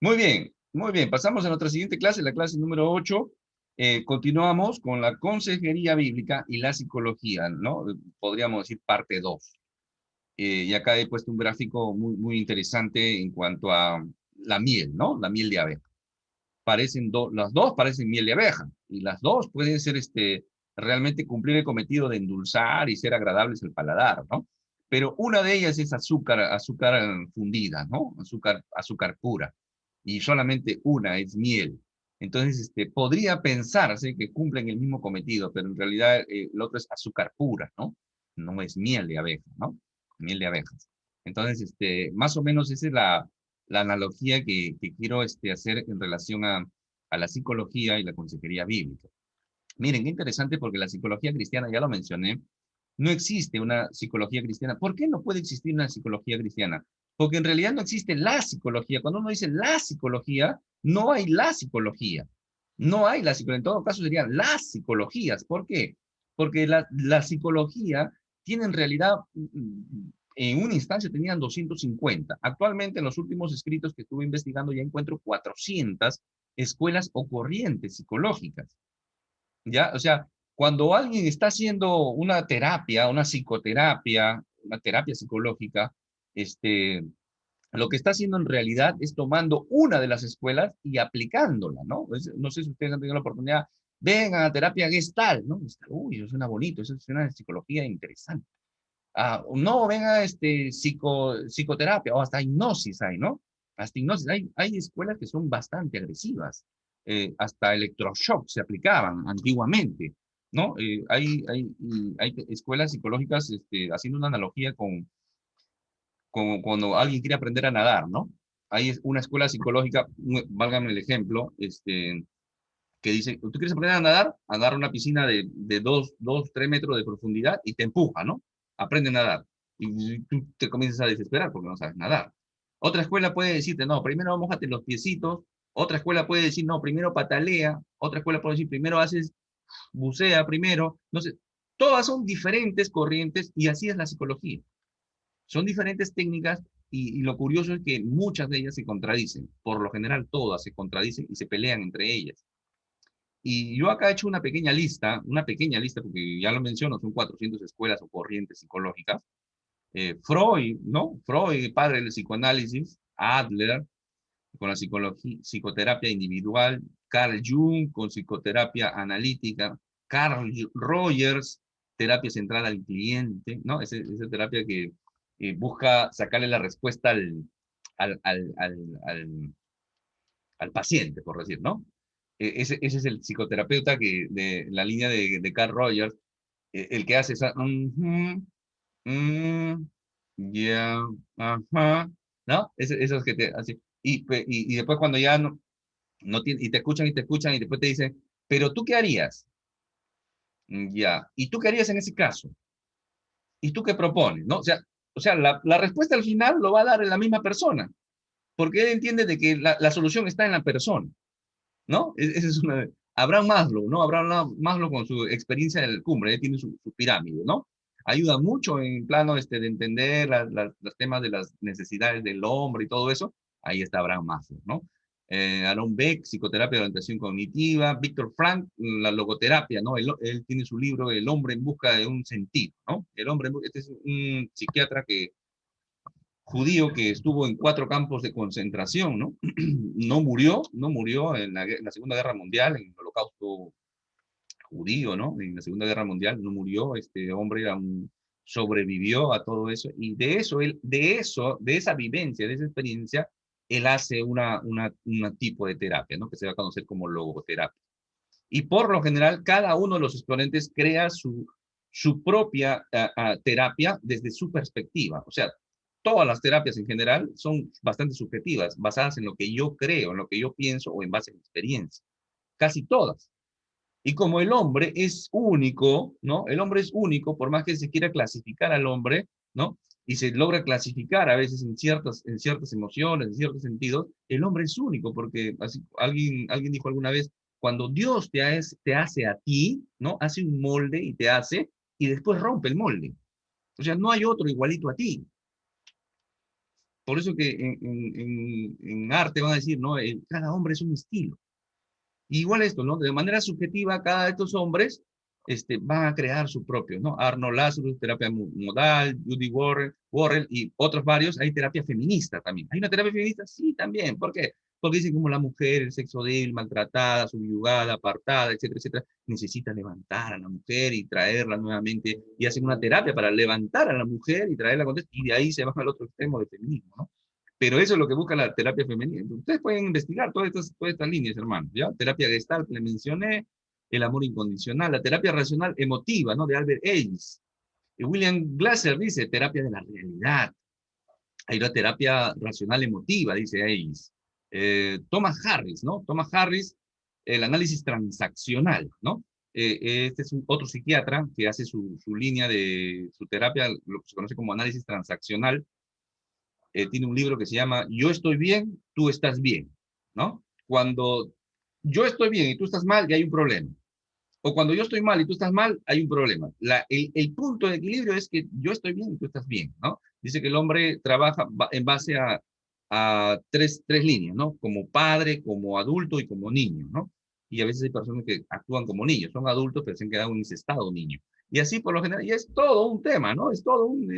Muy bien, muy bien. Pasamos a nuestra siguiente clase, la clase número 8. Continuamos con la consejería bíblica y la psicología, ¿no? Podríamos decir parte 2. Y acá he puesto un gráfico muy interesante en cuanto a la miel, ¿no? La miel de abeja. Las dos parecen miel de abeja, y las dos pueden ser realmente cumplir el cometido de endulzar y ser agradables al paladar, ¿no? Pero una de ellas es azúcar fundida, ¿no? Azúcar pura, y solamente una es miel. Entonces, podría pensarse que cumplen el mismo cometido, pero en realidad el otro es azúcar pura, ¿no? No es miel de abeja, ¿no? Miel de abejas. Entonces, más o menos esa es la analogía que quiero hacer en relación a la psicología y la consejería bíblica. Miren, qué interesante porque la psicología cristiana, ya lo mencioné, no existe una psicología cristiana. ¿Por qué no puede existir una psicología cristiana? Porque en realidad no existe la psicología. Cuando uno dice la psicología, no hay la psicología. No hay la psicología. En todo caso serían las psicologías. ¿Por qué? Porque la psicología tiene en realidad, en una instancia tenían 250. Actualmente en los últimos escritos que estuve investigando ya encuentro 400 escuelas o corrientes psicológicas. ¿Ya? O sea, cuando alguien está haciendo una terapia, una psicoterapia, una terapia psicológica, este, lo que está haciendo en realidad es tomando una de las escuelas y aplicándola, ¿no? No sé si ustedes han tenido la oportunidad, vengan a terapia Gestalt, ¿no? Uy, eso suena bonito, eso es una psicología interesante. Ah, no, venga, psicoterapia, o hasta hipnosis hay, ¿no? Hasta hipnosis, hay escuelas que son bastante agresivas, hasta electroshock se aplicaban antiguamente, ¿no? Hay escuelas psicológicas, haciendo una analogía con cuando alguien quiere aprender a nadar, ¿no? Hay una escuela psicológica, válgame el ejemplo, que dice, ¿tú quieres aprender a nadar? Agarra una piscina de 3 metros de profundidad y te empuja, ¿no? Aprende a nadar. Y tú te comienzas a desesperar porque no sabes nadar. Otra escuela puede decirte, no, primero mójate los piecitos. Otra escuela puede decir, no, primero patalea. Otra escuela puede decir, primero bucea primero. No sé, todas son diferentes corrientes y así es la psicología. Son diferentes técnicas y lo curioso es que muchas de ellas se contradicen. Por lo general todas se contradicen y se pelean entre ellas. Y yo acá he hecho una pequeña lista, porque ya lo menciono, son 400 escuelas o corrientes psicológicas. Freud, ¿no? Freud, padre del psicoanálisis, Adler, con la psicoterapia individual, Carl Jung, con psicoterapia analítica, Carl Rogers, terapia centrada al cliente, ¿no? Esa terapia que busca sacarle la respuesta al, al, al, al, al paciente, por decir, ¿no? Ese es el psicoterapeuta de la línea de Carl Rogers, el que hace esa, ya, ajá, ¿no? Esos que te así. Y después cuando ya no tiene, y te escuchan, y después te dicen, pero ¿tú qué harías? Ya, ¿y tú qué harías en ese caso? ¿Y tú qué propones? ¿No? O sea la respuesta al final lo va a dar la misma persona, porque él entiende de que la solución está en la persona. ¿No? Esa es una. Abraham Maslow, ¿no? Abraham Maslow con su experiencia en el cumbre, él tiene su pirámide, ¿no? Ayuda mucho en plano de entender los temas de las necesidades del hombre y todo eso. Ahí está Abraham Maslow, ¿no? Aaron Beck, psicoterapia de orientación cognitiva. Víctor Frank, la logoterapia, ¿no? Él tiene su libro El hombre en busca de un sentido, ¿no? Este es un psiquiatra judío que estuvo en 4 campos de concentración, ¿no? No murió en la Segunda Guerra Mundial, en el Holocausto judío, ¿no? En la Segunda Guerra Mundial no murió, este hombre sobrevivió a todo eso, y de esa vivencia, de esa experiencia, él hace una tipo de terapia, ¿no? Que se va a conocer como logoterapia. Y por lo general, cada uno de los exponentes crea su propia terapia desde su perspectiva. O sea, todas las terapias en general son bastante subjetivas, basadas en lo que yo creo, en lo que yo pienso o en base a mi experiencia. Casi todas. Y como el hombre es único, ¿no? El hombre es único, por más que se quiera clasificar al hombre, ¿no? Y se logra clasificar a veces en ciertas emociones, en ciertos sentidos, el hombre es único, porque así, alguien dijo alguna vez, cuando Dios te hace a ti, ¿no? Hace un molde y te hace, y después rompe el molde. O sea, no hay otro igualito a ti. Por eso que en arte van a decir, ¿no? Cada hombre es un estilo. Igual esto, ¿no? De manera subjetiva, cada de estos hombres van a crear su propio, ¿no? Arnold Lazarus, terapia modal, Judy Worrell y otros varios. Hay terapia feminista también. ¿Hay una terapia feminista? Sí, también. ¿Por qué? Porque dicen como la mujer, el sexo débil, maltratada, subyugada, apartada, etcétera, etcétera, necesita levantar a la mujer y traerla nuevamente, y hacen una terapia para levantar a la mujer y traerla con y de ahí se baja al otro extremo del feminismo, ¿no? Pero eso es lo que busca la terapia femenina. Ustedes pueden investigar todas estas líneas, hermano, ¿ya? Terapia Gestalt, que le mencioné, el amor incondicional, la terapia racional emotiva, ¿no? De Albert Ellis. Y William Glasser dice terapia de la realidad. Hay una terapia racional emotiva, dice Ellis. Thomas Harris, ¿no? Thomas Harris, el análisis transaccional, ¿no? Este es otro psiquiatra que hace su línea de su terapia, lo que se conoce como análisis transaccional. Tiene un libro que se llama Yo estoy bien, tú estás bien, ¿no? Cuando yo estoy bien y tú estás mal, ya hay un problema. O cuando yo estoy mal y tú estás mal, hay un problema. El punto de equilibrio es que yo estoy bien y tú estás bien, ¿no? Dice que el hombre trabaja en base a tres líneas, ¿no? Como padre, como adulto y como niño, ¿no? Y a veces hay personas que actúan como niños, son adultos, pero se han quedado en ese estado niño. Y así por lo general, y es todo un tema, ¿no? Es todo un,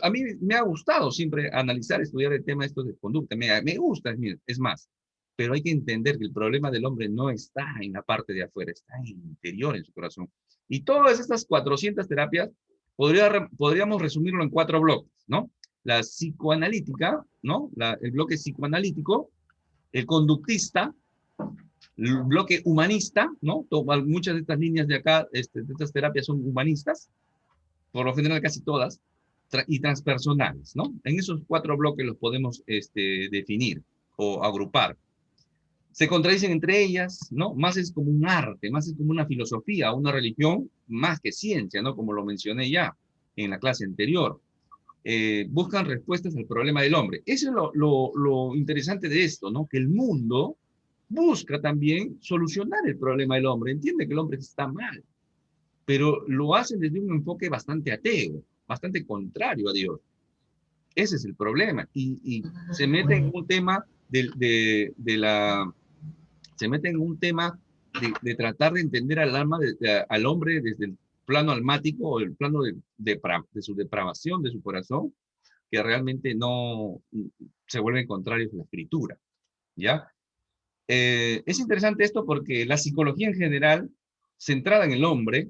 a mí me ha gustado siempre analizar, estudiar el tema esto de conducta, me gusta, es más, pero hay que entender que el problema del hombre no está en la parte de afuera, está en el interior, en su corazón. Y todas estas 400 terapias podríamos resumirlo en 4 bloques, ¿no? La psicoanalítica, ¿no? El bloque psicoanalítico, el conductista, el bloque humanista, ¿no? Muchas de estas líneas de acá, de estas terapias son humanistas, por lo general casi todas, y transpersonales, ¿no? En esos 4 bloques los podemos definir o agrupar. Se contradicen entre ellas, ¿no? Más es como un arte, más es como una filosofía, una religión, más que ciencia, ¿no? Como lo mencioné ya en la clase anterior. Buscan respuestas al problema del hombre. Eso es lo interesante de esto, ¿no? Que el mundo busca también solucionar el problema del hombre. Entiende que el hombre está mal, pero lo hacen desde un enfoque bastante ateo, bastante contrario a Dios. Ese es el problema. Y se mete en un tema se mete en un tema tratar de entender al alma, al hombre desde el plano almático o el plano de su depravación, de su corazón, que realmente no se vuelven contrarios a la escritura, ¿ya? Es interesante esto porque la psicología en general, centrada en el hombre,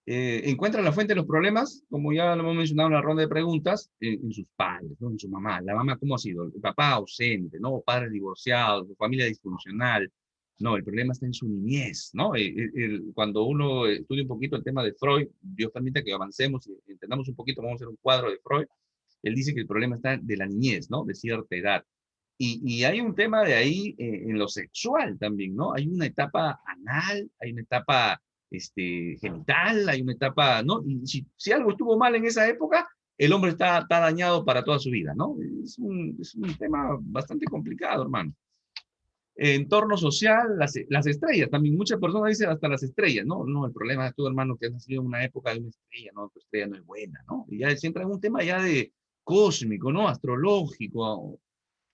encuentra la fuente de los problemas, como ya lo hemos mencionado en la ronda de preguntas, en sus padres, ¿no? En su mamá. La mamá, ¿cómo ha sido? El papá ausente, ¿no? Padres divorciados, familia disfuncional. No, el problema está en su niñez, ¿no? Cuando uno estudia un poquito el tema de Freud, Dios permite que avancemos y entendamos un poquito, vamos a hacer un cuadro de Freud. Él dice que el problema está de la niñez, ¿no? De cierta edad. Y hay un tema de ahí en lo sexual también, ¿no? Hay una etapa anal, hay una etapa genital, hay una etapa, ¿no? Y si algo estuvo mal en esa época, el hombre está dañado para toda su vida, ¿no? Es un tema bastante complicado, hermano. Entorno social, las estrellas, también muchas personas dicen hasta las estrellas, ¿no? No, el problema es tú, hermano, que has nacido en una época de una estrella, ¿no? Tu estrella no es buena, ¿no? Y ya se entra en un tema ya de cósmico, ¿no? Astrológico,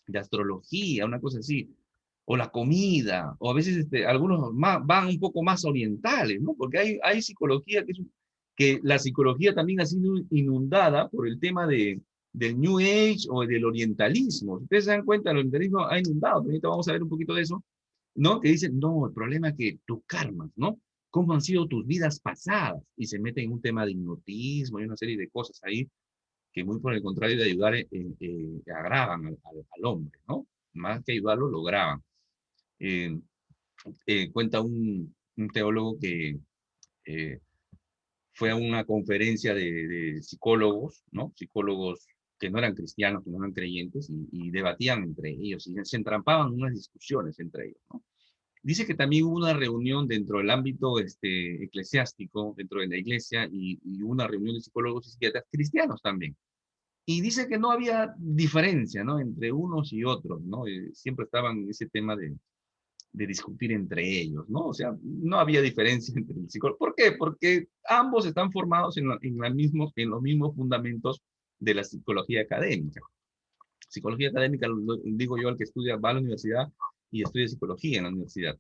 de astrología, una cosa así, o la comida, o a veces algunos van un poco más orientales, ¿no? Porque hay psicología que la psicología también ha sido inundada por el tema del New Age o del orientalismo. Si ustedes se dan cuenta, el orientalismo ha inundado, ahorita vamos a ver un poquito de eso, ¿no? Que dicen, no, el problema es que tus karmas, ¿no? ¿Cómo han sido tus vidas pasadas? Y se meten en un tema de hipnotismo y una serie de cosas ahí que muy por el contrario de ayudar, agravan al hombre, ¿no? Más que ayudarlo, lo agravan. Eh, cuenta un teólogo que eh, fue a una conferencia de psicólogos, ¿no? Psicólogos que no eran cristianos, que no eran creyentes, y debatían entre ellos, y se entrampaban unas discusiones entre ellos, ¿no? Dice que también hubo una reunión dentro del ámbito eclesiástico, dentro de la iglesia, y hubo una reunión de psicólogos y psiquiatras cristianos también. Y dice que no había diferencia, ¿no? Entre unos y otros, ¿no? Siempre estaban en ese tema de discutir entre ellos, ¿no? O sea, no había diferencia entre el psicólogo. ¿Por qué? Porque ambos están formados en los mismos fundamentos de la psicología académica. Psicología académica, digo yo, al que estudia, va a la universidad y estudia psicología en la universidad.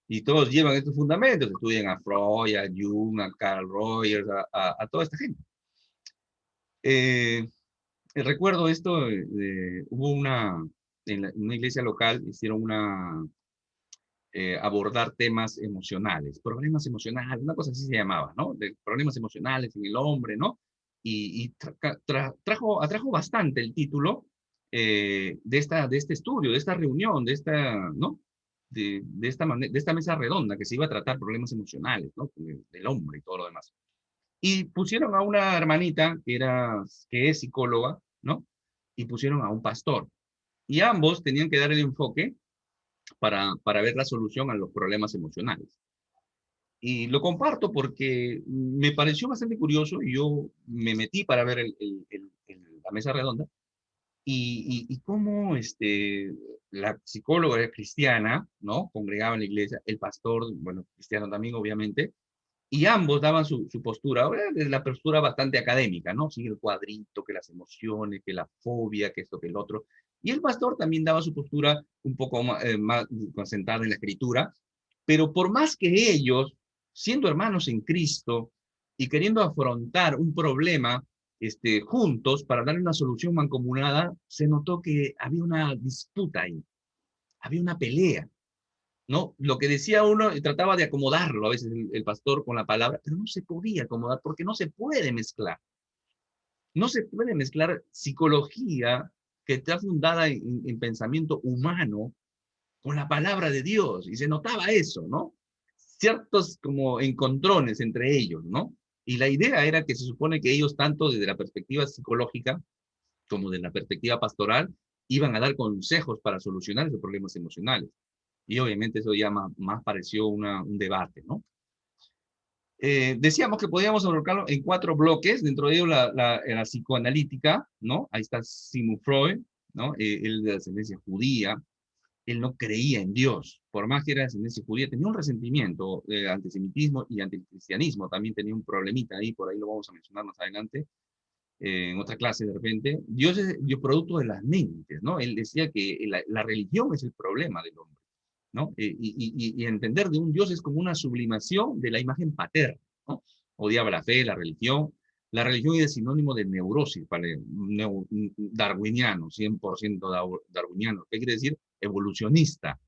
Y todos llevan estos fundamentos, estudian a Freud, a Jung, a Carl Rogers, a toda esta gente. Eh, recuerdo esto, hubo en una iglesia local, hicieron abordar temas emocionales, problemas emocionales, una cosa así se llamaba, ¿no? De problemas emocionales en el hombre, ¿no? Y atrajo bastante el título de este estudio, de esta reunión, ¿no? De esta mesa redonda que se iba a tratar problemas emocionales, ¿no? Del hombre y todo lo demás. Y pusieron a una hermanita que es psicóloga, ¿no? Y pusieron a un pastor. Y ambos tenían que dar el enfoque para ver la solución a los problemas emocionales. Y lo comparto porque me pareció bastante curioso y yo me metí para ver la mesa redonda y cómo la psicóloga era cristiana, ¿no? Congregaba en la iglesia, el pastor, bueno, cristiano también, obviamente, y ambos daban su postura, ahora desde la postura bastante académica, ¿no? Sí, el cuadrito, que las emociones, que la fobia, que esto, que el otro. Y el pastor también daba su postura un poco más concentrada en la escritura, pero por más que ellos, siendo hermanos en Cristo y queriendo afrontar un problema juntos para darle una solución mancomunada, se notó que había una disputa ahí, había una pelea. ¿No? Lo que decía uno, trataba de acomodarlo a veces el pastor con la palabra, pero no se podía acomodar porque no se puede mezclar. No se puede mezclar psicología que está fundada en pensamiento humano con la palabra de Dios. Y se notaba eso, ¿no? Ciertos como encontrones entre ellos, ¿no? Y la idea era que se supone que ellos, tanto desde la perspectiva psicológica como desde la perspectiva pastoral, iban a dar consejos para solucionar esos problemas emocionales. Y obviamente eso ya más pareció un debate, ¿no? Decíamos que podíamos agruparlo en 4 bloques, dentro de ello la psicoanalítica, ¿no? Ahí está Sigmund Freud, ¿no? Él de ascendencia judía, él no creía en Dios, por más que era de ascendencia judía, tenía un resentimiento antisemitismo y anticristianismo, también tenía un problemita ahí, por ahí lo vamos a mencionar más adelante, en otra clase de repente. Dios es Dios producto de las mentes, ¿no? Él decía que la religión es el problema del hombre, ¿no? Y entender de un Dios es como una sublimación de la imagen paterna, ¿no? Odiaba la fe, la religión. La religión es sinónimo de neurosis, ¿vale? Darwiniano, 100% darwiniano. ¿Qué quiere decir? Evolucionista.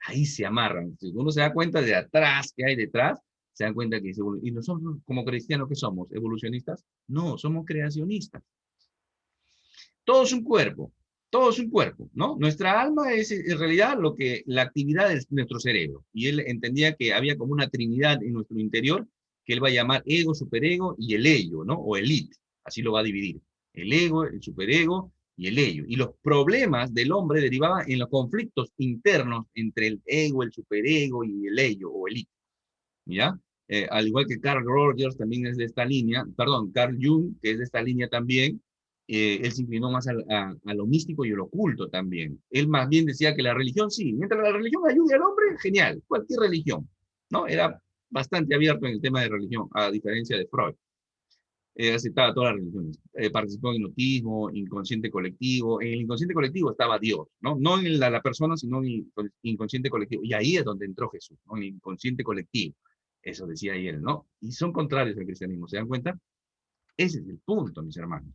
Ahí se amarran. Si uno se da cuenta de atrás, ¿qué hay detrás? Se dan cuenta que es evolucionista. ¿Y nosotros como cristianos qué somos? ¿Evolucionistas? No, somos creacionistas. Todo es un cuerpo, todo es un cuerpo, ¿no? Nuestra alma es en realidad la actividad de nuestro cerebro. Y él entendía que había como una trinidad en nuestro interior que él va a llamar ego, superego y el ello, ¿no? O el it, así lo va a dividir. El ego, el superego y el ello. Y los problemas del hombre derivaban en los conflictos internos entre el ego, el superego y el ello o el it, ¿ya? Al igual que Carl Rogers también es de esta línea, perdón, Carl Jung, que es de esta línea también, él se inclinó más a lo místico y a lo oculto también. Él más bien decía que la religión sí, mientras la religión ayude al hombre, genial, cualquier religión, ¿no? Era bastante abierto en el tema de religión, a diferencia de Freud. Aceptaba todas las religiones. Participó en hipnotismo, inconsciente colectivo. En el inconsciente colectivo estaba Dios, ¿no? No en la persona, sino en el inconsciente colectivo. Y ahí es donde entró Jesús, ¿no? En el inconsciente colectivo. Eso decía ahí él, ¿no? Y son contrarios al cristianismo, ¿se dan cuenta? Ese es el punto, mis hermanos.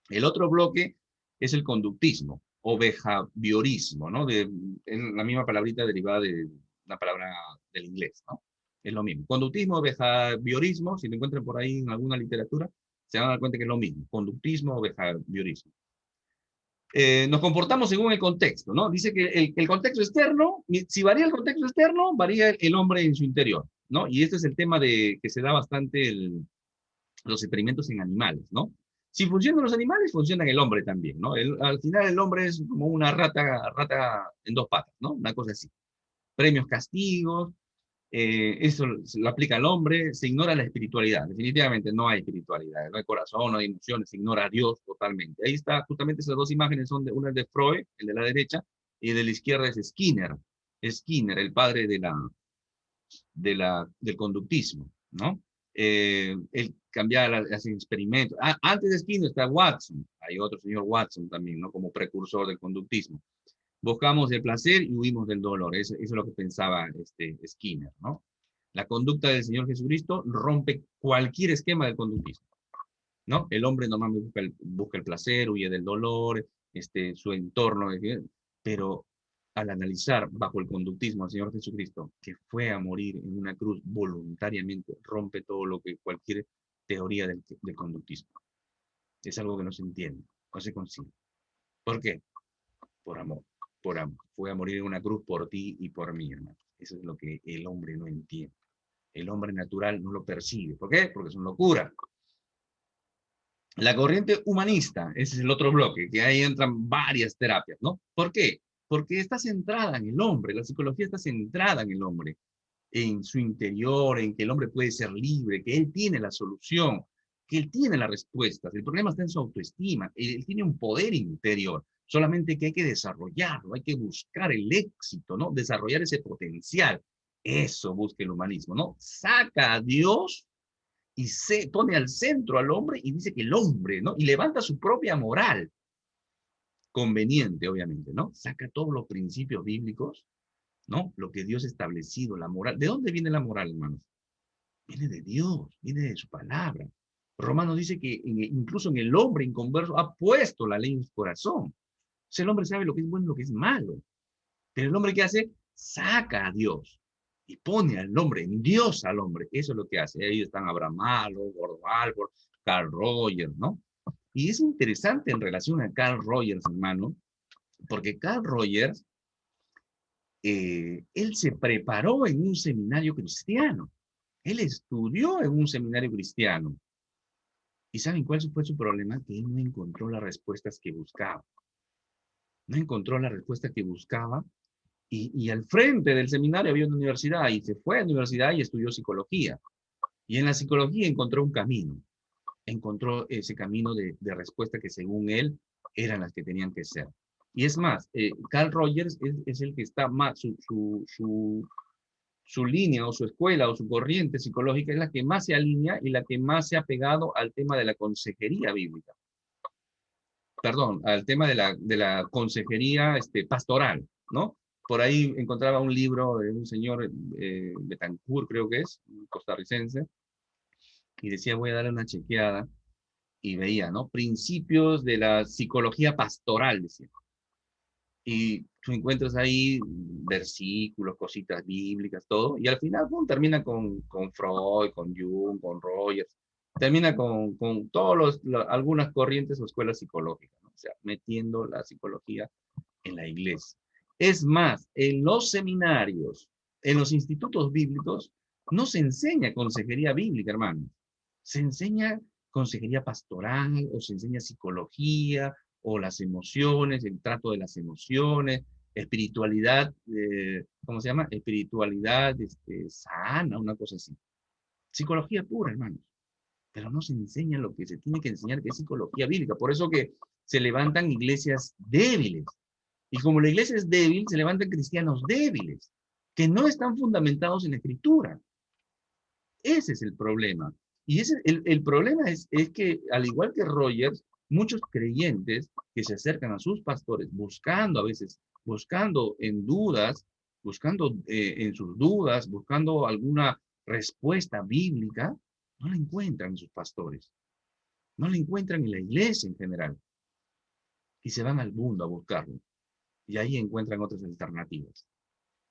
El otro bloque es el conductismo o behaviorismo, ¿no? Es la misma palabrita derivada de una palabra del inglés, ¿no? Es lo mismo. Conductismo, behaviorismo, si lo encuentran por ahí en alguna literatura, se van a dar cuenta que es lo mismo. Conductismo o behaviorismo. Nos comportamos según el contexto, ¿no? Dice que el contexto externo, si varía el contexto externo, varía el hombre en su interior, ¿no? Y este es el tema que se da bastante los experimentos en animales, ¿no? Si funcionan los animales, funciona el hombre también, ¿no? Al final el hombre es como una rata en 2 patas, ¿no? Una cosa así. Premios, castigos, eso lo aplica al hombre, se ignora la espiritualidad. Definitivamente no hay espiritualidad, no hay corazón, no hay emociones, se ignora a Dios totalmente. Ahí está, justamente esas 2 imágenes son una es de Freud, el de la derecha, y de la izquierda es Skinner. Skinner, el padre del conductismo, ¿no? Él cambiaba, hace experimentos. Antes de Skinner está Watson, hay otro señor Watson también, ¿no? Como precursor del conductismo. Buscamos el placer y huimos del dolor. Eso es lo que pensaba Skinner, ¿no? La conducta del Señor Jesucristo rompe cualquier esquema del conductismo, ¿no? El hombre normalmente busca el placer, huye del dolor, su entorno, pero al analizar bajo el conductismo al Señor Jesucristo, que fue a morir en una cruz voluntariamente, rompe todo lo que cualquier teoría del conductismo. Es algo que no se entiende, no se consigue. ¿Por qué? Por amor, por amor. Fue a morir en una cruz por ti y por mí, hermano. Eso es lo que el hombre no entiende. El hombre natural no lo percibe. ¿Por qué? Porque es una locura. La corriente humanista, ese es el otro bloque, que ahí entran varias terapias, ¿no? ¿Por qué? Porque está centrada en el hombre, la psicología está centrada en el hombre, en su interior, en que el hombre puede ser libre, que él tiene la solución, que él tiene las respuestas. El problema está en su autoestima, él tiene un poder interior, solamente que hay que desarrollarlo, hay que buscar el éxito, ¿no? Desarrollar ese potencial. Eso busca el humanismo, ¿no? Saca a Dios y se pone al centro al hombre y dice que el hombre, ¿no? Y levanta su propia moral, conveniente, obviamente, ¿no? Saca todos los principios bíblicos, ¿no? Lo que Dios ha establecido, la moral. ¿De dónde viene la moral, hermanos? Viene de Dios, viene de su palabra. Romanos dice que incluso en el hombre inconverso ha puesto la ley en su corazón. O sea, el hombre sabe lo que es bueno y lo que es malo. Pero el hombre, ¿qué hace? Saca a Dios y pone al hombre, en Dios al hombre. Eso es lo que hace. Ahí están Abraham Maslow, Gordon Allport, Carl Rogers, ¿no? Y es interesante en relación a Carl Rogers, hermano, porque Carl Rogers, él se preparó en un seminario cristiano. Él estudió en un seminario cristiano. ¿Y saben cuál fue su problema? Que él no encontró las respuestas que buscaba. No encontró la respuesta que buscaba. Y al frente del seminario había una universidad y se fue a la universidad y estudió psicología. Y en la psicología encontró un camino. Encontró ese camino de respuesta que según él eran las que tenían que ser. Y es más, Carl Rogers es el que está más, su línea o su escuela o su corriente psicológica es la que más se alinea y la que más se ha pegado al tema de la consejería bíblica. Perdón, al tema de la consejería pastoral, ¿no? Por ahí encontraba un libro de un señor, Betancourt creo que es, un costarricense, y decía, voy a darle una chequeada, y veía, ¿no? Principios de la psicología pastoral, decía. Y tú encuentras ahí versículos, cositas bíblicas, todo, y al final pum, termina con Freud, con Jung, con Rogers, termina con todos algunas corrientes o escuelas psicológicas, ¿no? O sea, metiendo la psicología en la iglesia. Es más, en los seminarios, en los institutos bíblicos, no se enseña consejería bíblica, hermano. Se enseña consejería pastoral, o se enseña psicología, o las emociones, el trato de las emociones, espiritualidad, ¿cómo se llama? Espiritualidad sana, una cosa así. Psicología pura, hermanos. Pero no se enseña lo que se tiene que enseñar, que es psicología bíblica. Por eso que se levantan iglesias débiles. Y como la iglesia es débil, se levantan cristianos débiles, que no están fundamentados en la escritura. Ese es el problema. Y el problema es que, al igual que Rogers, muchos creyentes que se acercan a sus pastores buscando a veces, buscando en dudas, buscando en sus dudas, buscando alguna respuesta bíblica, no la encuentran en sus pastores, no la encuentran en la iglesia en general. Y se van al mundo a buscarlo. Y ahí encuentran otras alternativas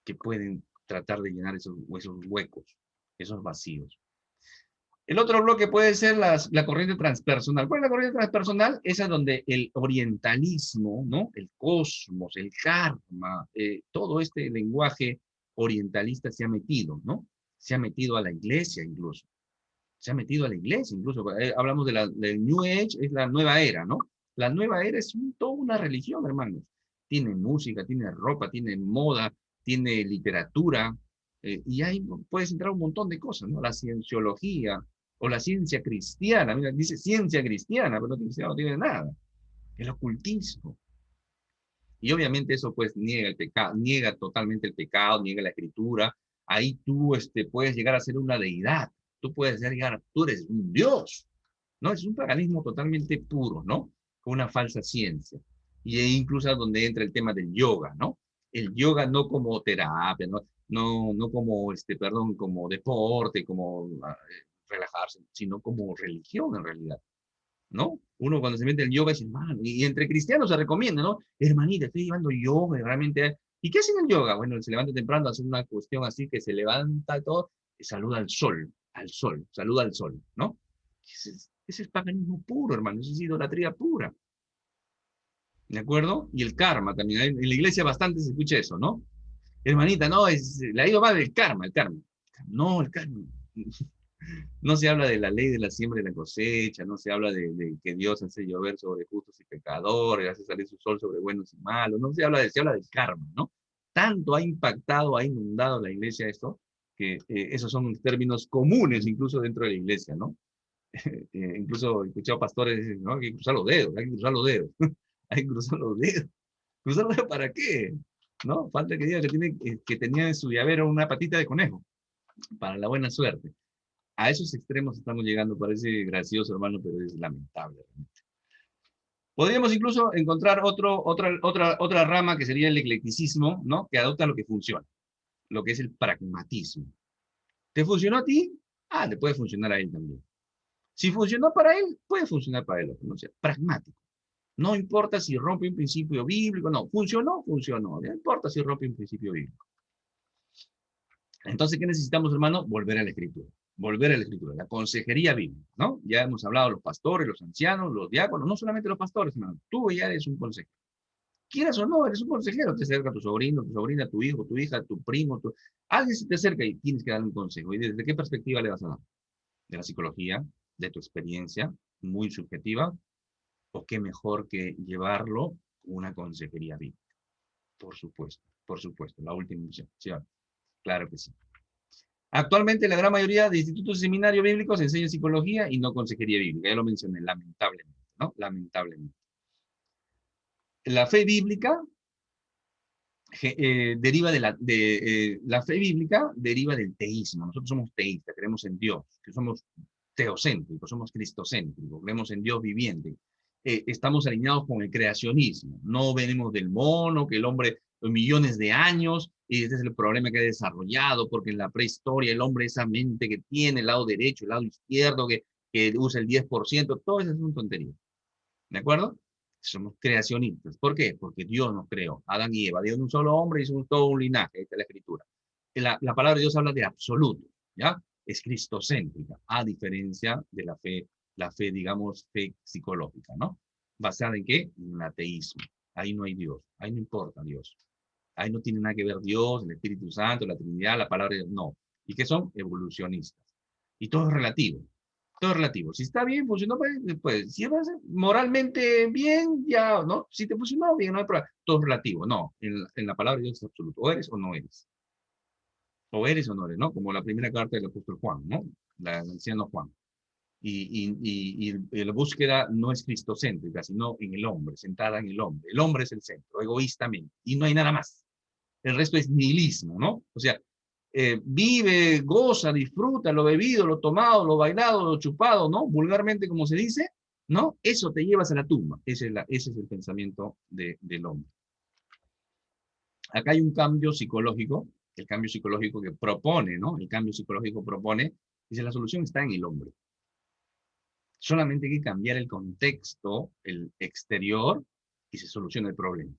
que pueden tratar de llenar esos huecos, esos vacíos. El otro bloque puede ser la corriente transpersonal. ¿Cuál es la corriente transpersonal? Esa es donde el orientalismo, ¿no? El cosmos, el karma, todo este lenguaje orientalista se ha metido, ¿no? Se ha metido a la iglesia incluso. Se ha metido a la iglesia incluso. Hablamos del New Age, es la nueva era, ¿no? La nueva era es toda una religión, hermanos. Tiene música, tiene ropa, tiene moda, tiene literatura, y ahí puedes entrar un montón de cosas, ¿no? La cienciología, o la ciencia cristiana, mira, dice ciencia cristiana, pero no tiene nada. El ocultismo. Y obviamente eso pues niega el pecado, niega totalmente el pecado, niega la escritura. Ahí tú puedes llegar a ser una deidad. tú puedes llegar, tú eres un dios, ¿no? Es un paganismo totalmente puro, ¿no? Con una falsa ciencia. Y ahí incluso donde entra el tema del yoga, ¿no? El yoga no como terapia, no como, perdón, como deporte, como relajarse, sino como religión en realidad, ¿no? Uno cuando se mete en el yoga dice, hermano, y entre cristianos se recomienda, ¿no? Hermanita, estoy llevando yoga, y realmente. ¿Y qué hacen en el yoga? Bueno, se levanta temprano, hace una cuestión así que se levanta todo, y saluda al sol, saluda al sol, ¿no? Ese es paganismo puro, hermano, esa es idolatría pura, ¿de acuerdo? Y el karma también, en la iglesia bastante se escucha eso, ¿no? Hermanita, no, le ha ido mal el karma, el karma. No, el karma. No se habla de la ley de la siembra y la cosecha, no se habla de que Dios hace llover sobre justos y pecadores, hace salir su sol sobre buenos y malos, no se habla se habla del karma, ¿no? Tanto ha impactado, ha inundado la iglesia esto, que esos son términos comunes incluso dentro de la iglesia, ¿no? Incluso he escuchado pastores decir, no, hay que cruzar los dedos, hay que cruzar los dedos, hay que cruzar los dedos. ¿Cruzar los dedos para qué? ¿No? Falta que diga que tenía en su llavero una patita de conejo, para la buena suerte. A esos extremos estamos llegando, parece gracioso, hermano, pero es lamentable. Podríamos incluso encontrar otra rama que sería el eclecticismo, ¿no? Que adopta lo que funciona, lo que es el pragmatismo. ¿Te funcionó a ti? Ah, le puede funcionar a él también. Si funcionó para él, puede funcionar para él, ¿no? O sea, pragmático. No importa si rompe un principio bíblico, no. ¿Funcionó? Funcionó. No importa si rompe un principio bíblico. Entonces, ¿qué necesitamos, hermano? Volver a la escritura. Volver a la escritura, la consejería bíblica, ¿no? Ya hemos hablado de los pastores, los ancianos, los diáconos, no solamente los pastores, hermano. Tú ya eres un consejero. Quieras o no, eres un consejero. Te acerca tu sobrino, tu sobrina, tu hijo, tu hija, tu primo. Alguien se te acerca y tienes que darle un consejo. ¿Y desde qué perspectiva le vas a dar? ¿De la psicología? ¿De tu experiencia? Muy subjetiva. ¿O qué mejor que llevarlo a una consejería bíblica? Por supuesto, la última opción. ¿Sí? Claro que sí. Actualmente la gran mayoría de institutos de seminario bíblicos enseñan psicología y no consejería bíblica. Ya lo mencioné, lamentablemente, ¿no? Lamentablemente. La fe bíblica deriva la fe bíblica deriva del teísmo. Nosotros somos teístas, creemos en Dios, que somos teocéntricos, somos cristocéntricos, creemos en Dios viviente. Estamos alineados con el creacionismo. No venimos del mono, que el hombre, millones de años, y ese es el problema que ha desarrollado, porque en la prehistoria el hombre, esa mente que tiene, el lado derecho, el lado izquierdo, que usa el 10%, todo eso es una tontería. ¿De acuerdo? Somos creacionistas. ¿Por qué? Porque Dios nos creó. Adán y Eva. Dios de un solo hombre hizo todo un linaje. Esta es la escritura. La palabra de Dios habla de absoluto. ¿Ya? Es cristocéntrica, a diferencia de la fe, digamos, fe psicológica, ¿no? ¿Basada en qué? En el ateísmo. Ahí no hay Dios. Ahí no importa Dios. Ahí no tiene nada que ver Dios, el Espíritu Santo, la Trinidad, la palabra de Dios. No. ¿Y qué son? Evolucionistas. Y todo es relativo. Todo es relativo. Si está bien, funcionó, pues si vas moralmente bien, ya, ¿no? Si te funcionó bien, no hay problema. Todo es relativo. No, en la palabra de Dios es absoluto. O eres o no eres. O eres o no eres, ¿no? Como la primera carta del apóstol Juan, ¿no? Del anciano Juan. Y la búsqueda no es cristocéntrica, sino en el hombre, sentada en el hombre. El hombre es el centro, egoístamente. Y no hay nada más. El resto es nihilismo, ¿no? O sea, vive, goza, disfruta lo bebido, lo tomado, lo bailado, lo chupado, ¿no? Vulgarmente como se dice, ¿no? Eso te llevas a la tumba. Ese es el pensamiento del hombre. Acá hay un cambio psicológico, el cambio psicológico que propone, ¿no? El cambio psicológico propone, dice, la solución está en el hombre. Solamente hay que cambiar el contexto, el exterior, y se soluciona el problema.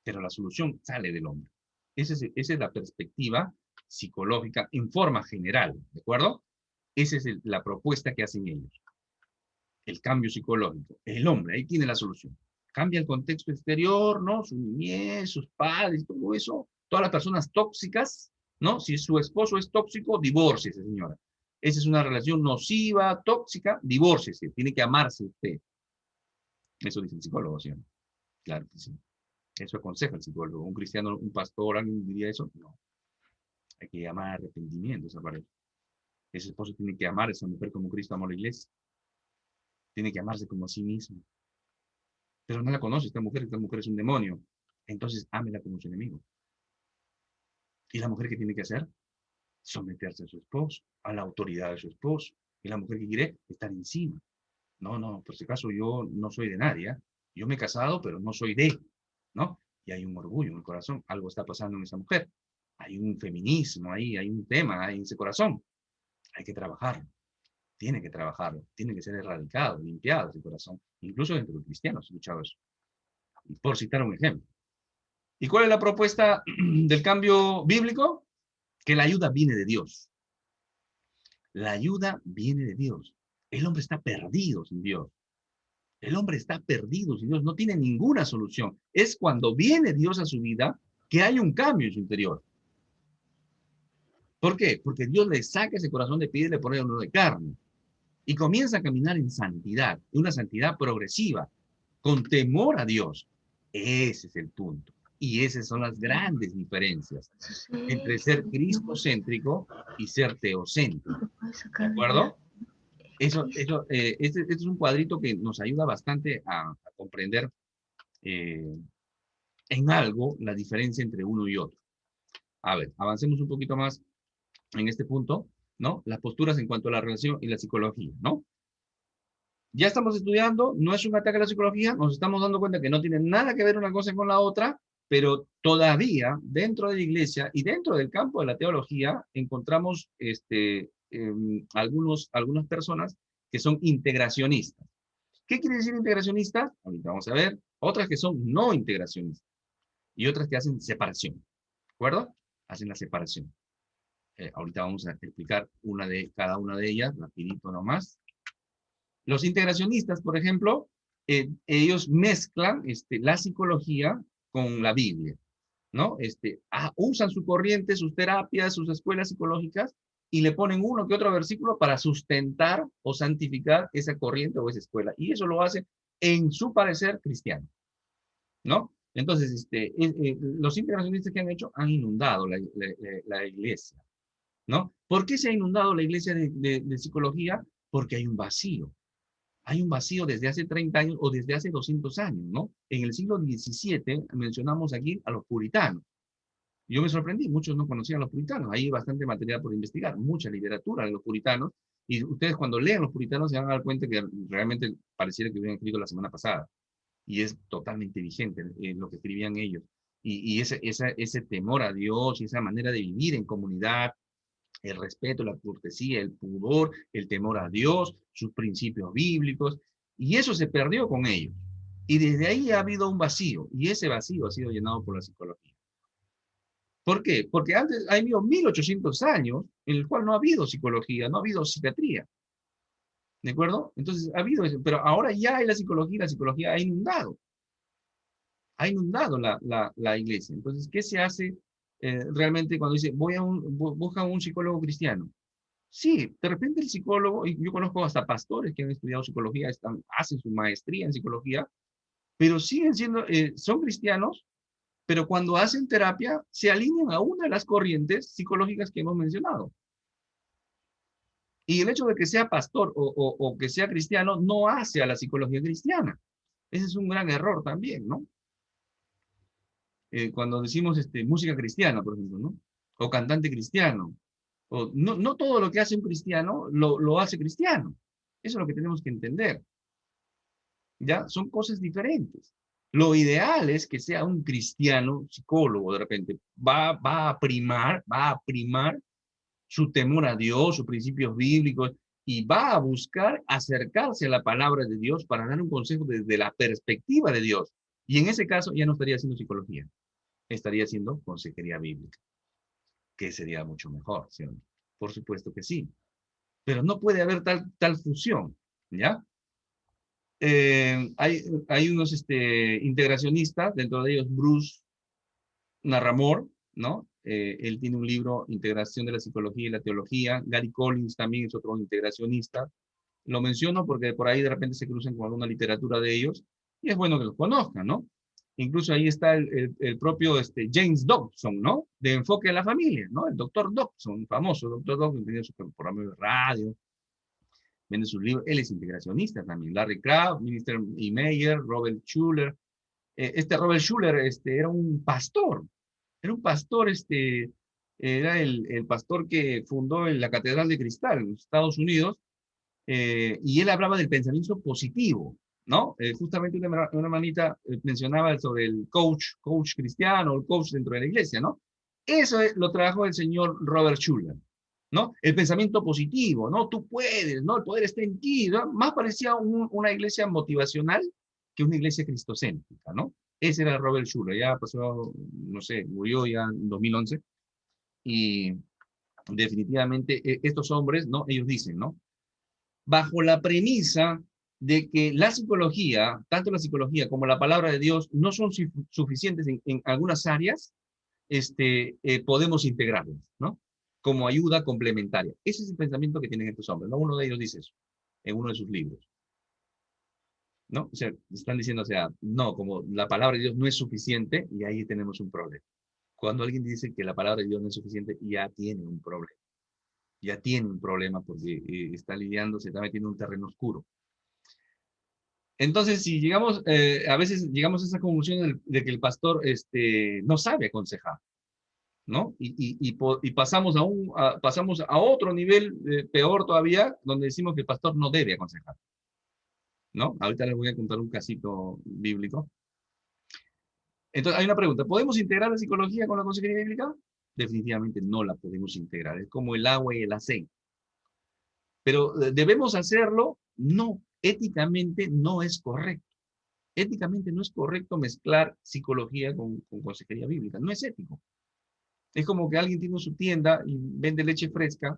Pero la solución sale del hombre. Esa es la perspectiva psicológica en forma general, ¿de acuerdo? Esa es la propuesta que hacen ellos. El cambio psicológico. El hombre, ahí tiene la solución. Cambia el contexto exterior, ¿no? Su niñez, sus padres, todo eso. Todas las personas tóxicas, ¿no? Si su esposo es tóxico, divórciese, señora. Esa es una relación nociva, tóxica, divórciese. Tiene que amarse usted. Eso dice el psicólogo, ¿sí? Claro que sí. Eso aconseja el psicólogo. Un cristiano, un pastor, ¿alguien diría eso? No. Hay que llamar arrepentimiento a esa pareja. Ese esposo tiene que amar a esa mujer como Cristo amó a la iglesia. Tiene que amarse como a sí mismo. Pero no la conoce esta mujer es un demonio. Entonces, ámela como su enemigo. ¿Y la mujer qué tiene que hacer? someterse a su esposo, a la autoridad de su esposo. Y la mujer que quiere estar encima. No, no, por si acaso yo no soy de nadie, ¿eh? Yo me he casado, pero no soy de, ¿no? Y hay un orgullo en el corazón, algo está pasando en esa mujer. Hay un feminismo ahí, hay un tema ahí en ese corazón. Hay que trabajarlo, tiene que trabajarlo, tiene que ser erradicado, limpiado ese corazón. Incluso dentro de cristianos he escuchado eso. Por citar un ejemplo. ¿Y cuál es la propuesta del cambio bíblico? Que la ayuda viene de Dios. La ayuda viene de Dios. El hombre está perdido sin Dios. El hombre está perdido sin Dios, no tiene ninguna solución. Es cuando viene Dios a su vida que hay un cambio en su interior. ¿Por qué? Porque Dios le saca ese corazón de piedra y le pone uno de carne. Y comienza a caminar en santidad, una santidad progresiva, con temor a Dios. Ese es el punto. Y esas son las grandes diferencias entre ser cristocéntrico y ser teocéntrico. ¿De acuerdo? Este es un cuadrito que nos ayuda bastante a comprender eh, en algo la diferencia entre uno y otro. A ver, avancemos un poquito más en este punto, ¿no? Las posturas en cuanto a la relación y la psicología, ¿no? Ya estamos estudiando, no es un ataque a la psicología, nos estamos dando cuenta que no tiene nada que ver una cosa con la otra, pero todavía dentro de la iglesia y dentro del campo de la teología encontramos algunas personas que son integracionistas. ¿Qué quiere decir integracionista? Ahorita vamos a ver. Otras que son no integracionistas y otras que hacen separación. ¿De acuerdo? Hacen la separación. Ahorita vamos a explicar cada una de ellas, rapidito nomás. Los integracionistas, por ejemplo, ellos mezclan la psicología con la Biblia, ¿no? Usan su corriente, sus terapias, sus escuelas psicológicas y le ponen uno que otro versículo para sustentar o santificar esa corriente o esa escuela. Y eso lo hace en su parecer cristiano, ¿no? Entonces, los integracionistas que han hecho han inundado la iglesia, ¿no? ¿Por qué se ha inundado la iglesia de psicología? Porque hay un vacío. Hay un vacío desde hace 30 años o desde hace 200 años, ¿no? En el siglo XVII mencionamos aquí a los puritanos. Yo me sorprendí, muchos no conocían a los puritanos. Hay bastante material por investigar, mucha literatura de los puritanos. Y ustedes cuando lean los puritanos se van a dar cuenta que realmente pareciera que hubieran escrito la semana pasada. Y es totalmente vigente lo que escribían ellos. Y ese temor a Dios y esa manera de vivir en comunidad, el respeto, la cortesía, el pudor, el temor a Dios, sus principios bíblicos, y eso se perdió con ellos. Y desde ahí ha habido un vacío, y ese vacío ha sido llenado por la psicología. ¿Por qué? Porque antes ha habido 1800 años en el cual no ha habido psicología, no ha habido psiquiatría. ¿De acuerdo? Entonces ha habido eso, pero ahora ya hay la psicología ha inundado la iglesia. Entonces, ¿qué se hace realmente cuando dice, busca un psicólogo cristiano? Sí, de repente el psicólogo, y yo conozco hasta pastores que han estudiado psicología, hacen su maestría en psicología, pero siguen siendo, son cristianos, pero cuando hacen terapia se alinean a una de las corrientes psicológicas que hemos mencionado. Y el hecho de que sea pastor o que sea cristiano no hace a la psicología cristiana. Ese es un gran error también, ¿no? Cuando decimos música cristiana, por ejemplo, ¿no? O cantante cristiano. No todo lo que hace un cristiano lo hace cristiano. Eso es lo que tenemos que entender. ¿Ya? Son cosas diferentes. Lo ideal es que sea un cristiano psicólogo, de repente. Va a primar su temor a Dios, sus principios bíblicos, y va a buscar acercarse a la palabra de Dios para dar un consejo desde la perspectiva de Dios. Y en ese caso ya no estaría haciendo psicología, estaría haciendo consejería bíblica, que sería mucho mejor, ¿sí? Por supuesto que sí. Pero no puede haber tal fusión, ¿ya? Hay unos integracionistas, dentro de ellos Bruce Narramore, ¿no? Él tiene un libro, Integración de la Psicología y la Teología. Gary Collins también es otro integracionista. Lo menciono porque por ahí de repente se cruzan con alguna literatura de ellos y es bueno que los conozcan, ¿no? Incluso ahí está el propio James Dobson, ¿no? De Enfoque a la Familia, ¿no? El doctor Dobson, famoso doctor Dobson, tenía su programa de radio, vende sus libros. Él es integracionista también. Larry Crabb, Minister E. Meyer, Robert Schuller. Robert Schuller era un pastor era el pastor que fundó la Catedral de Cristal en los Estados Unidos, y él hablaba del pensamiento positivo, ¿no? Justamente una hermanita mencionaba sobre el coach cristiano, el coach dentro de la iglesia, ¿no? Eso lo trajo el señor Robert Schuller, ¿no? El pensamiento positivo, ¿no? Tú puedes, ¿no? El poder está en ti, ¿no? Más parecía una iglesia motivacional que una iglesia cristocéntrica, ¿no? Ese era Robert Schuller, ya pasó, no sé, murió ya en 2011, y definitivamente estos hombres, ¿no? Ellos dicen, ¿no? Bajo la premisa de que la psicología, tanto la psicología como la palabra de Dios, no son suficientes en algunas áreas, podemos integrarlas, ¿no? Como ayuda complementaria. Ese es el pensamiento que tienen estos hombres, ¿no? Uno de ellos dice eso en uno de sus libros, ¿no? O sea, están diciendo, o sea, no, como la palabra de Dios no es suficiente, y ahí tenemos un problema. Cuando alguien dice que la palabra de Dios no es suficiente, ya tiene un problema. Ya tiene un problema porque está lidiando, se está metiendo en un terreno oscuro. Entonces, si llegamos, a veces llegamos a esa conclusión de que el pastor no sabe aconsejar, ¿no? Y pasamos a otro nivel peor todavía, donde decimos que el pastor no debe aconsejar, ¿no? Ahorita les voy a contar un casito bíblico. Entonces, hay una pregunta, ¿podemos integrar la psicología con la consejería bíblica? Definitivamente no la podemos integrar, es como el agua y el aceite. Pero ¿debemos hacerlo? No, éticamente no es correcto. Éticamente no es correcto mezclar psicología con consejería bíblica, no es ético. Es como que alguien tiene su tienda y vende leche fresca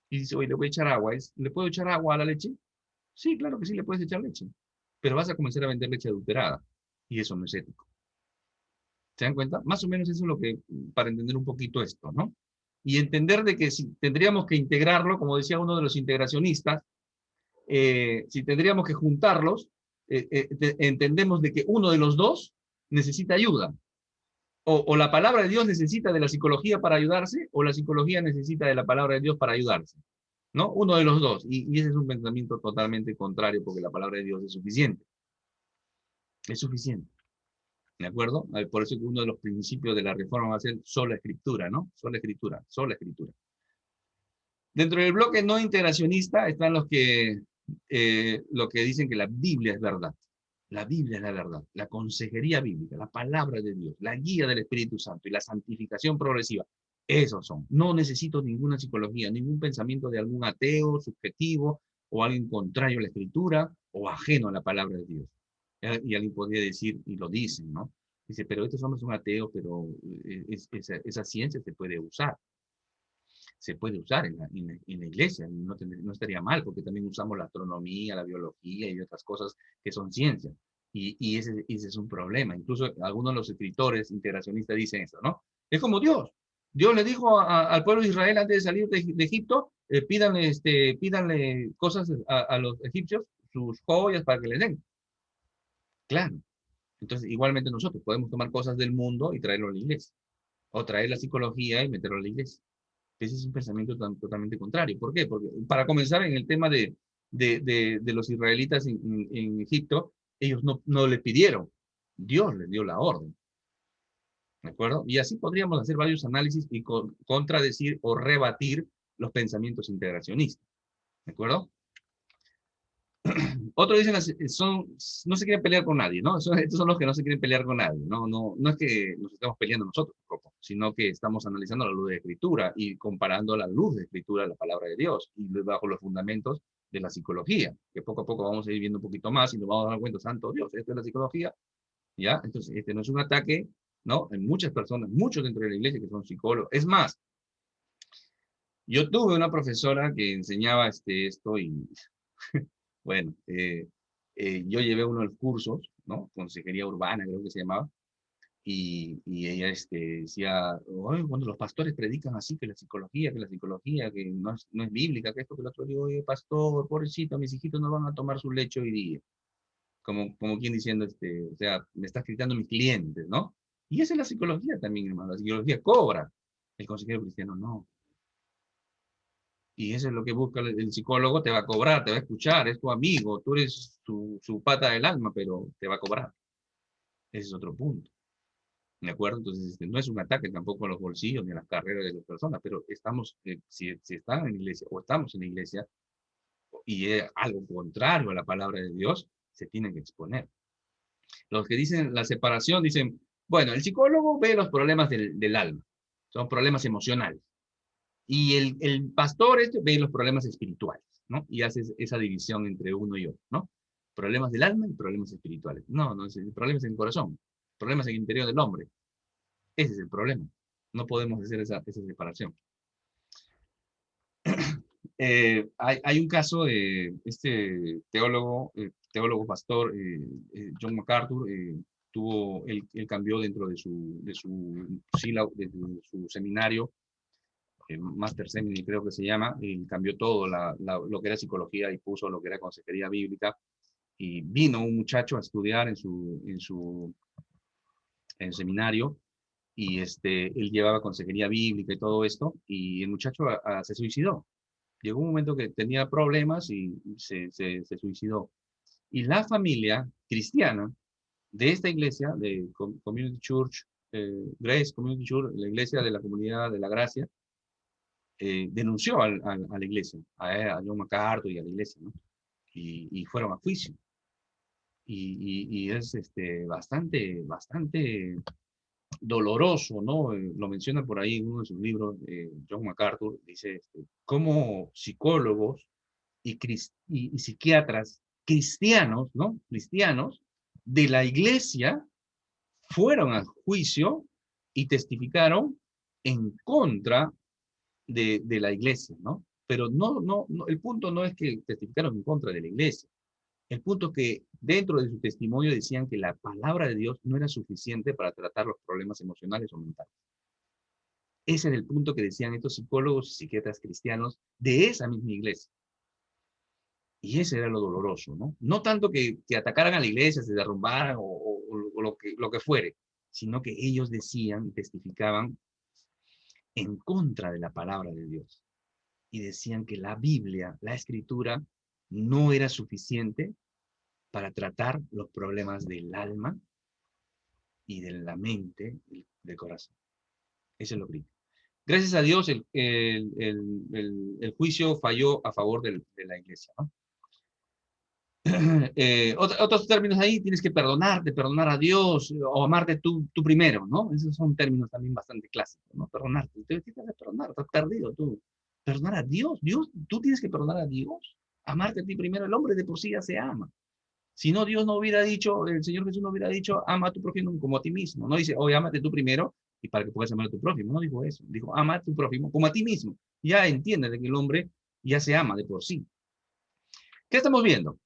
y dice, oye, le voy a echar agua. ¿Le puedo echar agua a la leche? Sí, claro que sí, le puedes echar leche. Pero vas a comenzar a vender leche adulterada. Y eso no es ético. ¿Se dan cuenta? Más o menos eso es lo que, para entender un poquito esto, ¿no? Y entender de que si tendríamos que integrarlo, como decía uno de los integracionistas, si tendríamos que juntarlos, entendemos de que uno de los dos necesita ayuda. O la palabra de Dios necesita de la psicología para ayudarse, o la psicología necesita de la palabra de Dios para ayudarse, ¿no? Uno de los dos. Y ese es un pensamiento totalmente contrario, porque la palabra de Dios es suficiente. Es suficiente. ¿De acuerdo? Por eso que uno de los principios de la reforma va a ser sola escritura, ¿no? Sola escritura, sola escritura. Dentro del bloque no integracionista están los que dicen que la Biblia es verdad. La Biblia es la verdad. La consejería bíblica, la palabra de Dios, la guía del Espíritu Santo y la santificación progresiva. Esos son. No necesito ninguna psicología, ningún pensamiento de algún ateo, subjetivo, o alguien contrario a la Escritura, o ajeno a la palabra de Dios. Y alguien podría decir, y lo dicen, ¿no? Dice, pero estos hombres son ateos, pero esa ciencia se puede usar. Se puede usar en la iglesia, no estaría mal, porque también usamos la astronomía, la biología y otras cosas que son ciencias. Y ese es un problema. Incluso algunos de los escritores integracionistas dicen eso, ¿no? Es como Dios. Dios le dijo al pueblo de Israel antes de salir de Egipto, pídanle cosas a los egipcios, sus joyas para que les den. Claro. Entonces, igualmente nosotros podemos tomar cosas del mundo y traerlo a la iglesia. O traer la psicología y meterlo a la iglesia. Ese es un pensamiento totalmente contrario. ¿Por qué? Porque para comenzar en el tema de los israelitas en Egipto, ellos no le pidieron, Dios les dio la orden, ¿de acuerdo? Y así podríamos hacer varios análisis y contradecir o rebatir los pensamientos integracionistas, ¿de acuerdo? Otros dicen, no se quieren pelear con nadie, ¿no? Estos son los que no se quieren pelear con nadie, ¿no? No es que nos estamos peleando nosotros, sino que estamos analizando la luz de Escritura y comparando la luz de Escritura a la palabra de Dios y bajo los fundamentos de la psicología, que poco a poco vamos a ir viendo un poquito más y nos vamos a dar cuenta, santo Dios, esto es la psicología, ¿ya? Entonces, este no es un ataque, ¿no? Hay muchas personas, muchos dentro de la iglesia que son psicólogos. Es más, yo tuve una profesora que enseñaba esto y bueno, yo llevé uno de los cursos, ¿no? Consejería urbana, creo que se llamaba, y ella decía, oye, cuando los pastores predican así, que la psicología, que no es bíblica, que esto, que lo otro, digo, oye, pastor, pobrecito, mis hijitos no van a tomar su leche hoy día. Como quien diciendo, o sea, me estás criticando mis clientes, ¿no? Y esa es la psicología también, hermano, la psicología cobra. El consejero cristiano no. Y eso es lo que busca el psicólogo, te va a cobrar, te va a escuchar, es tu amigo, tú eres su pata del alma, pero te va a cobrar. Ese es otro punto. ¿De acuerdo? Entonces, no es un ataque tampoco a los bolsillos ni a las carreras de las personas, pero estamos, si están en la iglesia o estamos en la iglesia y es algo contrario a la palabra de Dios, se tienen que exponer. Los que dicen la separación dicen, bueno, el psicólogo ve los problemas del alma, son problemas emocionales. Y el pastor ve los problemas espirituales, ¿no? Y hace esa división entre uno y otro, ¿no? Problemas del alma y problemas espirituales. No, no, el problema es en el corazón, problemas en el interior del hombre. Ese es el problema. No podemos hacer esa separación. Hay un caso de este teólogo pastor, John MacArthur, él cambió dentro de su seminario, Master Seminary creo que se llama, y cambió todo lo que era psicología y puso lo que era consejería bíblica. Y vino un muchacho a estudiar en su seminario, y él llevaba consejería bíblica y todo esto, y el muchacho se suicidó. Llegó un momento que tenía problemas y se suicidó. Y la familia cristiana de esta iglesia, de Community Church, Grace Community Church, la iglesia de la comunidad de la gracia, denunció a la iglesia, a John MacArthur y a la iglesia, ¿no? Y fueron a juicio. Y es bastante doloroso, ¿no? Lo menciona por ahí en uno de sus libros, John MacArthur, dice, cómo psicólogos y psiquiatras cristianos, ¿no? Cristianos de la iglesia fueron al juicio y testificaron en contra de la iglesia, ¿no? Pero no, el punto no es que testificaron en contra de la iglesia. El punto es que dentro de su testimonio decían que la palabra de Dios no era suficiente para tratar los problemas emocionales o mentales. Ese era el punto que decían estos psicólogos y psiquiatras cristianos de esa misma iglesia. Y ese era lo doloroso, ¿no? No tanto que atacaran a la iglesia, se derrumbaran o lo que fuere, sino que ellos decían, testificaban en contra de la palabra de Dios. Y decían que la Biblia, la Escritura, no era suficiente para tratar los problemas del alma y de la mente, del corazón. Eso es lo crítico. Gracias a Dios, el juicio falló a favor de la iglesia, ¿no? Otros términos ahí, tienes que perdonar a Dios, o amarte tú primero, ¿no? Esos son términos también bastante clásicos, ¿no? Perdonarte. ¿Qué tienes que perdonar? Estás perdido tú. Perdonar a Dios. Tú tienes que perdonar a Dios. Amarte a ti primero. El hombre de por sí ya se ama. Si no, Dios no hubiera dicho, el Señor Jesús no hubiera dicho, ama a tu prójimo como a ti mismo. No dice, oye, ámate tú primero y para que puedas amar a tu prójimo. No dijo eso. Dijo, ama a tu prójimo como a ti mismo. Ya entiende de que el hombre ya se ama de por sí. ¿Qué estamos viendo?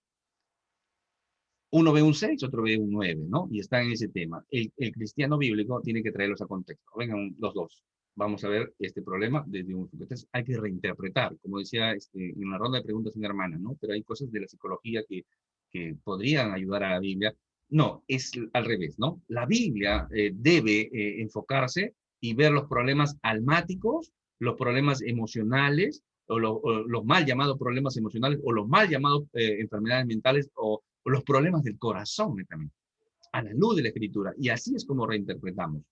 Uno ve un 6, otro ve un 9, ¿no? Y está en ese tema. El cristiano bíblico tiene que traerlos a contexto. Vengan los dos. Vamos a ver este problema desde un... Entonces hay que reinterpretar, como decía en una ronda de preguntas una hermana, ¿no? Pero hay cosas de la psicología que podrían ayudar a la Biblia. No, es al revés, ¿no? La Biblia debe enfocarse y ver los problemas almáticos, los problemas emocionales, o los mal llamados problemas emocionales, o los mal llamados enfermedades mentales, o los problemas del corazón, también, a la luz de la Escritura. Y así es como reinterpretamos.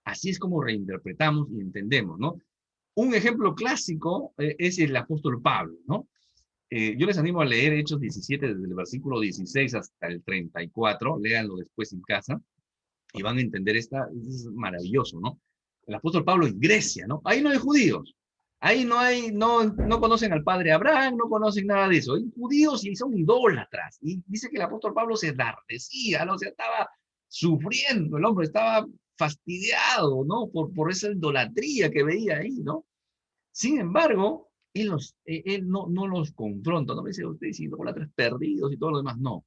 Así es como reinterpretamos y entendemos, ¿no? Un ejemplo clásico es el apóstol Pablo, ¿no? Yo les animo a leer Hechos 17, desde el versículo 16 hasta el 34, léanlo después en casa, y van a entender es maravilloso, ¿no? El apóstol Pablo en Grecia, ¿no? Ahí no hay judíos, ahí no conocen al padre Abraham, no conocen nada de eso, hay judíos y son idólatras, y dice que el apóstol Pablo se enardecía, ¿no? O sea, estaba sufriendo, el hombre estaba fastidiado, ¿no? Por esa idolatría que veía ahí, ¿no? Sin embargo, él no los confronta, no me dice, ustedes idólatras perdidos y todo lo demás, no.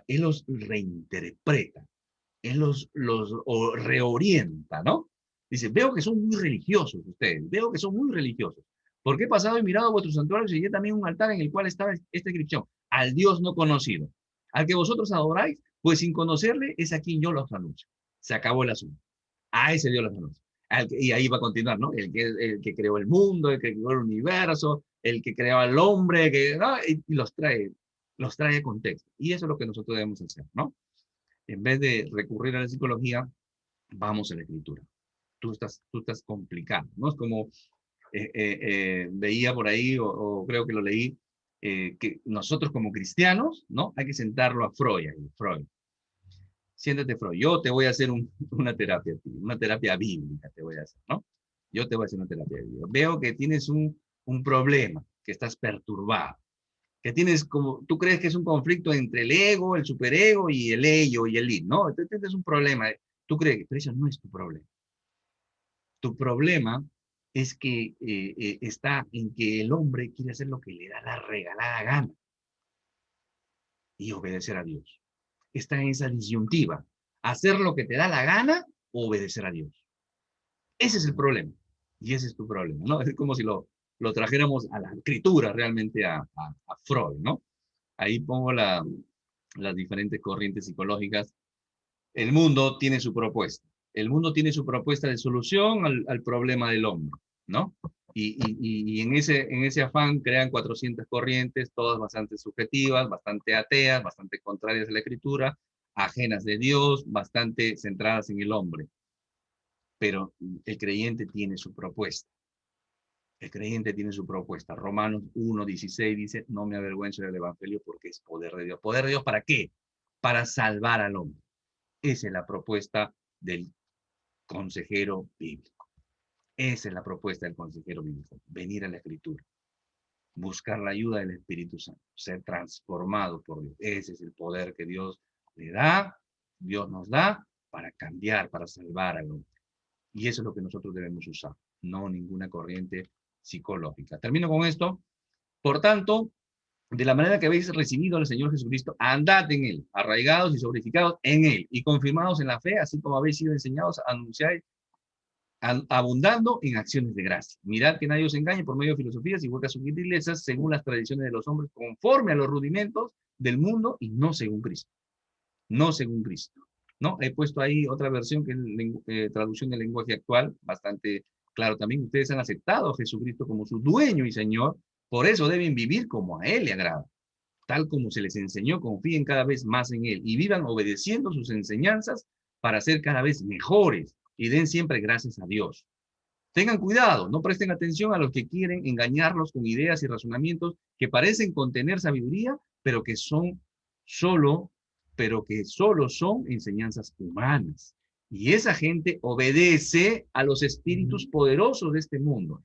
Él los reinterpreta, él los reorienta, ¿no? Dice, veo que son muy religiosos ustedes, veo que son muy religiosos. Porque he pasado y mirado vuestros santuarios y hallé también un altar en el cual estaba esta inscripción, al Dios no conocido, al que vosotros adoráis, pues sin conocerle es a quien yo los anuncio. Se acabó el asunto. A ese Dios los anuncio. Y ahí va a continuar, ¿no? El que creó el mundo, el que creó el universo, el que creó al hombre, ¿no? Y los trae a contexto. Y eso es lo que nosotros debemos hacer, ¿no? En vez de recurrir a la psicología, Vamos a la Escritura. Tú estás complicado, ¿no? Es como veía por ahí, o creo que lo leí, que nosotros como cristianos, ¿no? Hay que sentarlo a Freud, Freud. Siéntate, Freud, yo te voy a hacer una terapia, una terapia bíblica te voy a hacer, ¿no? Yo te voy a hacer una terapia bíblica. Veo que tienes un problema, que estás perturbado, que tienes como, tú crees que es un conflicto entre el ego, el superego y el ello y el id, ¿no? Entonces es un problema, tú crees, pero eso no es tu problema. Tu problema es que está en que el hombre quiere hacer lo que le da la regalada gana y obedecer a Dios. Está en esa disyuntiva, hacer lo que te da la gana o obedecer a Dios. Ese es el problema. Y ese es tu problema, ¿no? Es como si lo trajéramos a la escritura realmente a Freud, ¿no? Ahí pongo las diferentes corrientes psicológicas. El mundo tiene su propuesta. El mundo tiene su propuesta de solución al problema del hombre, ¿no? Y en ese afán crean 400 corrientes, todas bastante subjetivas, bastante ateas, bastante contrarias a la escritura, ajenas de Dios, bastante centradas en el hombre. Pero el creyente tiene su propuesta. El creyente tiene su propuesta. Romanos 1:16 dice, no me avergüenzo del evangelio porque es poder de Dios. ¿Poder de Dios para qué? Para salvar al hombre. Esa es la propuesta del consejero bíblico. Esa es la propuesta del consejero bíblico. Venir a la escritura. Buscar la ayuda del Espíritu Santo. Ser transformado por Dios. Ese es el poder que Dios le da, Dios nos da para cambiar, para salvar al hombre. Y eso es lo que nosotros debemos usar. No ninguna corriente psicológica. Termino con esto. Por tanto, de la manera que habéis recibido al Señor Jesucristo, andad en Él, arraigados y sobreedificados en Él, y confirmados en la fe, así como habéis sido enseñados, anunciáis, abundando en acciones de gracia. Mirad que nadie os engañe por medio de filosofías y vueltas sutilezas, según las tradiciones de los hombres, conforme a los rudimentos del mundo y no según Cristo. No según Cristo. ¿No? He puesto ahí otra versión que es traducción del lenguaje actual, bastante claro también. Ustedes han aceptado a Jesucristo como su dueño y Señor, por eso deben vivir como a Él le agrada. Tal como se les enseñó, confíen cada vez más en Él y vivan obedeciendo sus enseñanzas para ser cada vez mejores y den siempre gracias a Dios. Tengan cuidado, no presten atención a los que quieren engañarlos con ideas y razonamientos que parecen contener sabiduría, pero que solo, que solo son enseñanzas humanas. Y esa gente obedece a los espíritus poderosos de este mundo,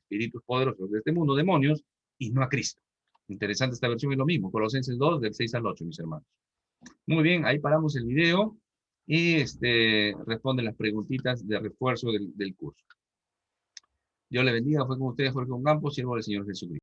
demonios, y no a Cristo. Interesante esta versión, es lo mismo, Colosenses 2, del 6 al 8, mis hermanos. Muy bien, ahí paramos el video y responden las preguntitas de refuerzo del curso. Dios le bendiga, fue con ustedes Jorge Ocampo, siervo del Señor Jesucristo.